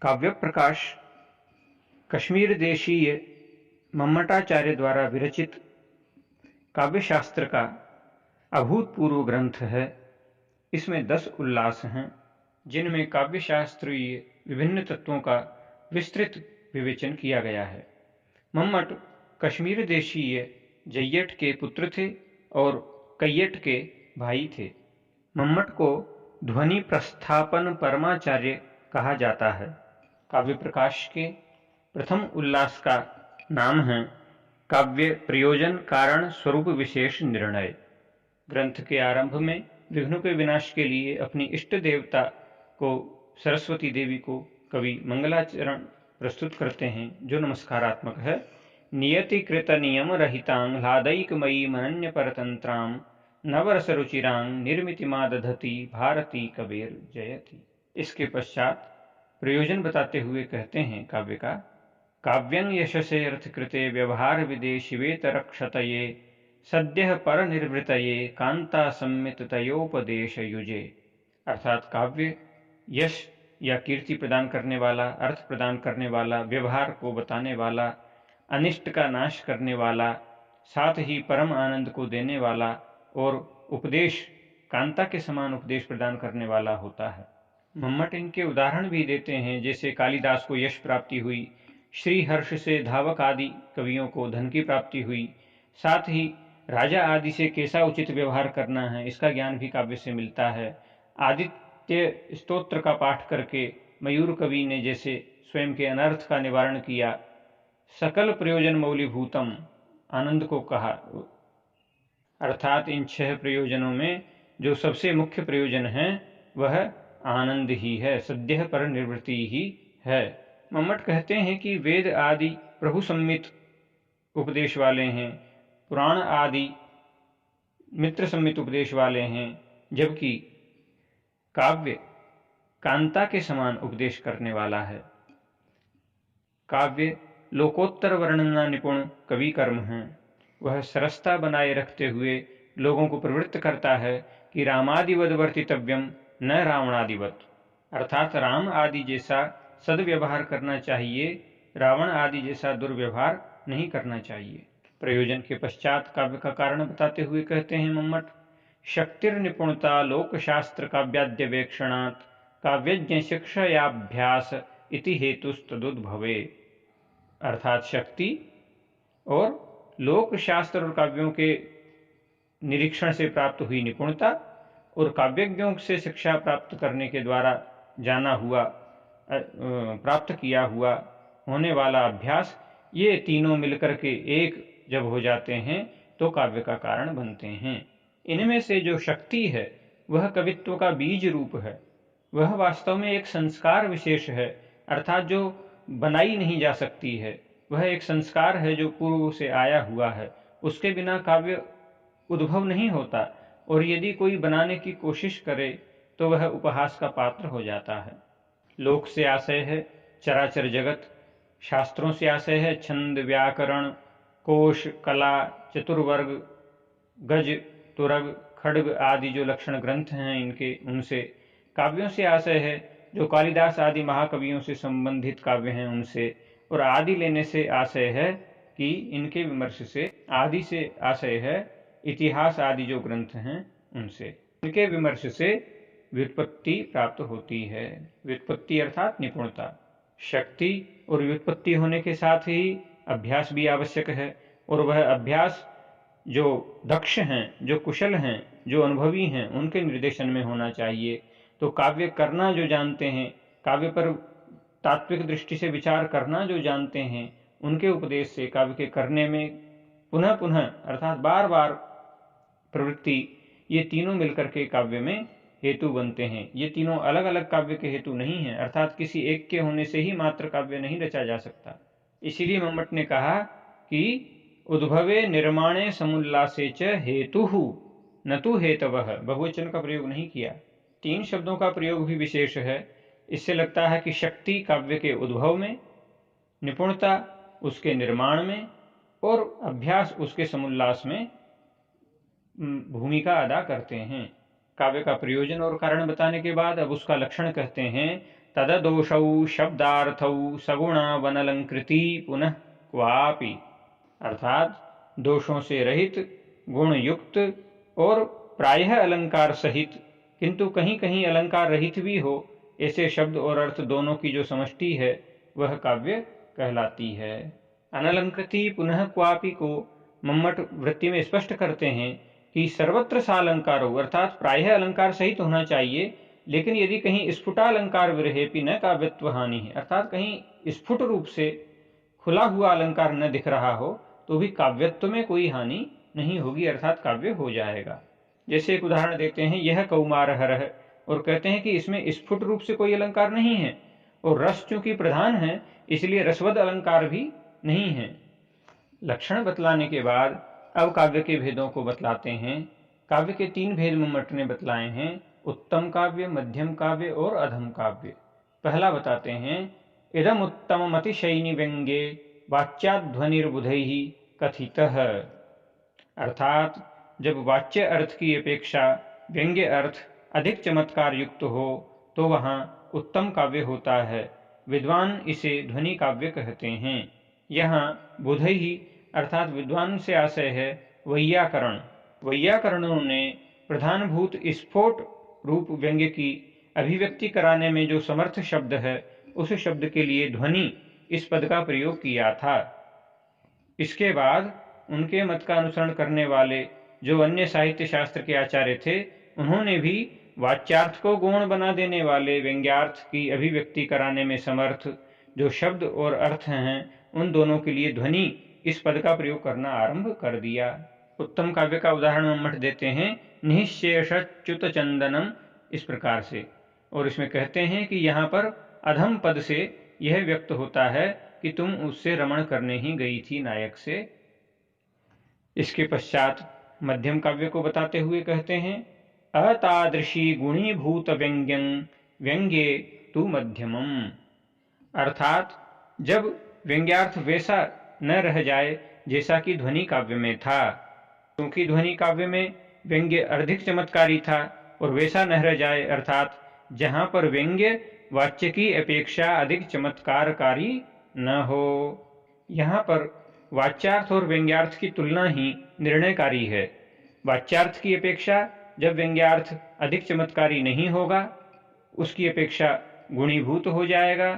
काव्य प्रकाश कश्मीर देशीय मम्मटाचार्य द्वारा विरचित काव्यशास्त्र का अभूतपूर्व ग्रंथ है। इसमें 10 उल्लास हैं, जिनमें काव्यशास्त्रीय विभिन्न तत्वों का विस्तृत विवेचन किया गया है। मम्मट कश्मीर देशीय जय्यट के पुत्र थे और कैयट के भाई थे। मम्मट को ध्वनि प्रस्थापन परमाचार्य कहा जाता है। काव्य प्रकाश के प्रथम उल्लास का नाम है काव्य प्रयोजन कारण स्वरूप विशेष निर्णय। ग्रंथ के आरंभ में विघ्नों के विनाश के लिए अपनी इष्ट देवता को सरस्वती देवी को कवि मंगलाचरण प्रस्तुत करते हैं, जो नमस्कारात्मक है। नियति कृत नियम रहितांग ह्लादैकमयी मनन्य परतंत्राम नवरस रुचिरांग निर्मितिमा दधति भारती कबीर जयति। इसके पश्चात प्रयोजन बताते हुए कहते हैं काव्य का काव्यं यशसे अर्थकृते व्यवहार विदे शिवेत रक्षतये सद्यः पर निर्वृतये कांता सम्मिततयोपदेश युजे। अर्थात काव्य यश या कीर्ति प्रदान करने वाला, अर्थ प्रदान करने वाला, व्यवहार को बताने वाला, अनिष्ट का नाश करने वाला, साथ ही परम आनंद को देने वाला और उपदेश कांता के समान उपदेश प्रदान करने वाला होता है। मम्मट इनके उदाहरण भी देते हैं, जैसे कालिदास को यश प्राप्ति हुई, श्री हर्ष से धावक आदि कवियों को धन की प्राप्ति हुई, साथ ही राजा आदि से कैसा उचित व्यवहार करना है इसका ज्ञान भी काव्य से मिलता है। आदित्य स्तोत्र का पाठ करके मयूर कवि ने जैसे स्वयं के अनर्थ का निवारण किया, सकल प्रयोजन मौलिभूतम आनंद को कहा। अर्थात इन 6 प्रयोजनों में जो सबसे मुख्य प्रयोजन है वह आनंद ही है, सद्यः पर निवृत्ति ही है। मम्मट कहते हैं कि वेद आदि प्रभु सम्मित उपदेश वाले हैं, पुराण आदि मित्र सम्मित उपदेश वाले हैं, जबकि काव्य कांता के समान उपदेश करने वाला है। काव्य लोकोत्तर वर्णना निपुण कवि कर्म है। वह सरसता बनाए रखते हुए लोगों को प्रवृत्त करता है कि रामादिवद वर्तितव्यम न रावणादिवत। अर्थात राम आदि जैसा सदव्यवहार करना चाहिए, रावण आदि जैसा दुर्व्यवहार नहीं करना चाहिए। प्रयोजन के पश्चात काव्य का कारण बताते हुए कहते हैं मम्मट शक्तिर्निपुणता लोकशास्त्र काव्याद्यवेक्षणात् काव्यज्ञ शिक्षयाभ्यास इति हेतुस्तदुद्भवे। अर्थात शक्ति और लोक शास्त्र और काव्यों के निरीक्षण से प्राप्त हुई निपुणता और काव्यज्ञों से शिक्षा प्राप्त करने के द्वारा जाना हुआ, प्राप्त किया हुआ होने वाला अभ्यास, ये तीनों मिलकर के एक जब हो जाते हैं तो काव्य का कारण बनते हैं। इनमें से जो शक्ति है वह कवित्व का बीज रूप है। वह वास्तव में एक संस्कार विशेष है, अर्थात जो बनाई नहीं जा सकती है। वह एक संस्कार है जो पूर्व से आया हुआ है। उसके बिना काव्य उद्भव नहीं होता, और यदि कोई बनाने की कोशिश करे तो वह उपहास का पात्र हो जाता है। लोक से आशय है चराचर जगत, शास्त्रों से आशय है छंद, व्याकरण, कोश, कला, चतुर्वर्ग, गज, तुरग, खड्ग आदि जो लक्षण ग्रंथ हैं इनके, उनसे। काव्यों से आशय है जो कालिदास आदि महाकवियों से संबंधित काव्य हैं उनसे, और आदि लेने से आशय है कि इनके विमर्श से, आदि से आशय है इतिहास आदि जो ग्रंथ हैं उनसे। इनके विमर्श से व्युत्पत्ति प्राप्त होती है। व्युत्पत्ति अर्थात निपुणता। शक्ति और व्युत्पत्ति होने के साथ ही अभ्यास भी आवश्यक है, और वह अभ्यास जो दक्ष हैं, जो कुशल हैं, जो अनुभवी हैं, उनके निर्देशन में होना चाहिए। तो काव्य करना जो जानते हैं, काव्य पर तात्विक दृष्टि से विचार करना जो जानते हैं, उनके उपदेश से काव्य के करने में पुनः पुनः अर्थात बार बार प्रवृत्ति, ये तीनों मिलकर के काव्य में हेतु बनते हैं। ये तीनों अलग अलग काव्य के हेतु नहीं हैं, अर्थात किसी एक के होने से ही मात्र काव्य नहीं रचा जा सकता। इसीलिए मम्मट ने कहा कि उद्भवे निर्माणे समुल्लासे च हेतुः न तु हेतवः। बहुवचन का प्रयोग नहीं किया, 3 शब्दों का प्रयोग भी विशेष है। इससे लगता है कि शक्ति काव्य के उद्भव में, निपुणता उसके निर्माण में, और अभ्यास उसके समुल्लास में भूमिका अदा करते हैं। काव्य का प्रयोजन और कारण बताने के बाद अब उसका लक्षण कहते हैं तददोषौ शब्दार्थौ सगुणा वनलंकृति पुनः क्वापि, अर्थात दोषों से रहित, गुण युक्त और प्रायः अलंकार सहित, किंतु कहीं कहीं अलंकार रहित भी हो, ऐसे शब्द और अर्थ दोनों की जो समष्टि है वह काव्य कहलाती है। अनलंकृति पुनः क्वापि को मम्मट वृत्ति में स्पष्ट करते हैं कि सर्वत्र सालंकार हो, अर्थात प्रायः अलंकार सहित होना चाहिए, लेकिन यदि कहीं स्फुटालंकार विरहेपि न काव्यत्व हानि है, अर्थात कहीं स्फुट रूप से खुला हुआ अलंकार न दिख रहा हो तो भी काव्यत्व में कोई हानि नहीं होगी, अर्थात काव्य हो जाएगा। जैसे एक उदाहरण देते हैं, यह कौमारहर है, और कहते हैं कि इसमें स्फुट रूप से कोई अलंकार नहीं है, और रस चूंकि प्रधान है इसलिए रसवद अलंकार भी नहीं है। लक्षण बतलाने के बाद अब काव्य के भेदों को बतलाते हैं। काव्य के 3 भेद मम्मट ने बतलाए हैं, उत्तम काव्य, मध्यम काव्य और अधम काव्य। पहला बताते हैं, इदम उत्तम अतिशयिनी व्यंग्ये वाच्याध्वनिर्बुधैः कथितः, अर्थात जब वाच्य अर्थ की अपेक्षा व्यंग्य अर्थ अधिक चमत्कार युक्त हो तो वहाँ उत्तम काव्य होता है। विद्वान इसे ध्वनि काव्य कहते हैं। यहाँ बुधैः अर्थात विद्वान से आशय है वैयाकरण। वैयाकरणों ने प्रधानभूत स्फोट रूप व्यंग्य की अभिव्यक्ति कराने में जो समर्थ शब्द है उस शब्द के लिए ध्वनि इस पद का प्रयोग किया था। इसके बाद उनके मत का अनुसरण करने वाले जो अन्य साहित्य शास्त्र के आचार्य थे उन्होंने भी वाच्यार्थ को गौण बना देने वाले व्यंग्यार्थ की अभिव्यक्ति कराने में समर्थ जो शब्द और अर्थ हैं उन दोनों के लिए ध्वनि इस पद का प्रयोग करना आरंभ कर दिया। उत्तम काव्य का उदाहरण मम्मट देते हैं निःशेषच्युत चंदनम, इस प्रकार से, और इसमें कहते हैं कि यहाँ पर अधम पद से यह व्यक्त होता है कि तुम उससे रमण करने ही गई थी नायक से। इसके पश्चात मध्यम काव्य को बताते हुए कहते हैं, अतादृशी गुणीभूत व्यंग्यं व्यंग्ये तु मध्यमम्, अर्थात जब व्यंग्यार्थ वैसा न रह जाए जैसा कि ध्वनि काव्य में था, क्योंकि ध्वनि काव्य में व्यंग्य अधिक चमत्कारी था, और वैसा न रह जाए अर्थात जहां पर व्यंग्य वाच्य की अपेक्षा अधिक चमत्कारकारी न हो। यहाँ पर वाच्यार्थ और व्यंग्यार्थ की तुलना ही निर्णयकारी है। वाच्यार्थ की अपेक्षा जब व्यंग्यार्थ अधिक चमत्कारी नहीं होगा, उसकी अपेक्षा गुणीभूत हो जाएगा,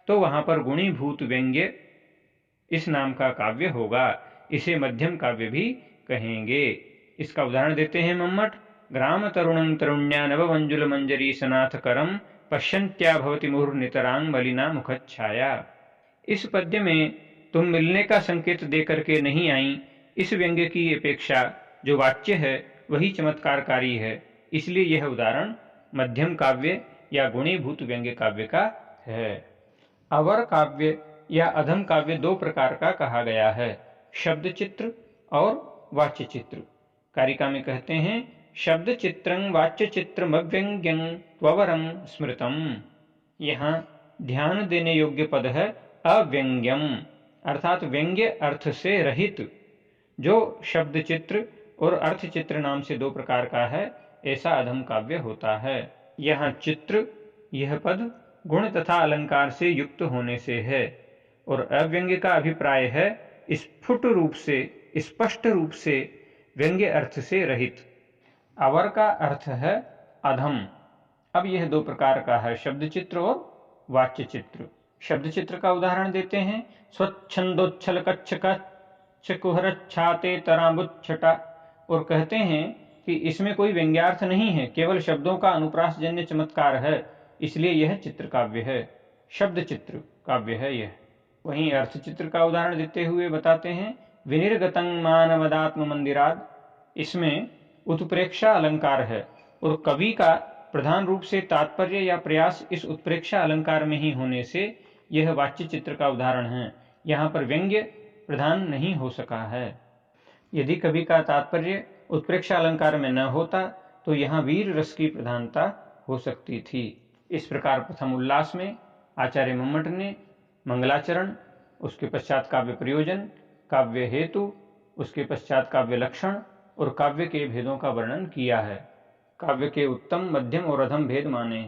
तो वहां पर गुणीभूत व्यंग्य इस नाम का काव्य होगा। इसे मध्यम काव्य भी कहेंगे। इसका उदाहरण देते हैं मम्मट, ग्राम तरुणं तरुण्या नवमंजुल मंजरी सनाथ करम पश्यन्त्या भवति मुहुर्नितरांग मलिना मुखच्छाया। इस पद्य में तुम मिलने का संकेत देकर के नहीं आई, इस व्यंग्य की अपेक्षा जो वाच्य है वही चमत्कारकारी है, इसलिए यह उदाहरण मध्यम काव्य या गुणीभूत व्यंग्य काव्य का है। अवर काव्य या अधम काव्य 2 प्रकार का कहा गया है, शब्द चित्र और वाच्य चित्र। कारिका में कहते हैं, शब्द चित्रं वाच्य चित्रमव्यंग्यं त्ववरं स्मृतम। यहाँ ध्यान देने योग्य पद है अव्यंग्यम, अर्थात व्यंग्य अर्थ से रहित। जो शब्द चित्र और अर्थ चित्र नाम से 2 प्रकार का है, ऐसा अधम काव्य होता है। यहाँ चित्र यह पद गुण तथा अलंकार से युक्त होने से है, और अव्यंग्य का अभिप्राय है स्फुट रूप से, स्पष्ट रूप से व्यंग्य अर्थ से रहित। अवर का अर्थ है अधम। अब यह 2 प्रकार का है, शब्द चित्र और वाच्य चित्र। शब्द चित्र का उदाहरण देते हैं, स्वच्छंदोच्छल कच्छ कच्छ कुहरच्छाते तरांबुच्छटा, और कहते हैं कि इसमें कोई व्यंग्यार्थ नहीं है, केवल शब्दों का अनुप्रासजन्य चमत्कार है, इसलिए यह चित्र काव्य है, शब्द चित्र काव्य है यह। वहीं अर्थ चित्र का उदाहरण देते हुए बताते हैं, विनिर्गतं मानवदात्म मंदिराद, इसमें उत्प्रेक्षा अलंकार है, और कवि का प्रधान रूप से तात्पर्य या प्रयास इस उत्प्रेक्षा अलंकार में ही होने से यह वाच्य चित्र का उदाहरण है। यहाँ पर व्यंग्य प्रधान नहीं हो सका है। यदि कवि का तात्पर्य उत्प्रेक्षा अलंकार में न होता तो यहाँ वीर रस की प्रधानता हो सकती थी। इस प्रकार प्रथम उल्लास में आचार्य मम्मट ने मंगलाचरण, उसके पश्चात काव्य प्रयोजन, काव्य हेतु, उसके पश्चात काव्य लक्षण और काव्य के भेदों का वर्णन किया है। काव्य के उत्तम, मध्यम और अधम भेद माने।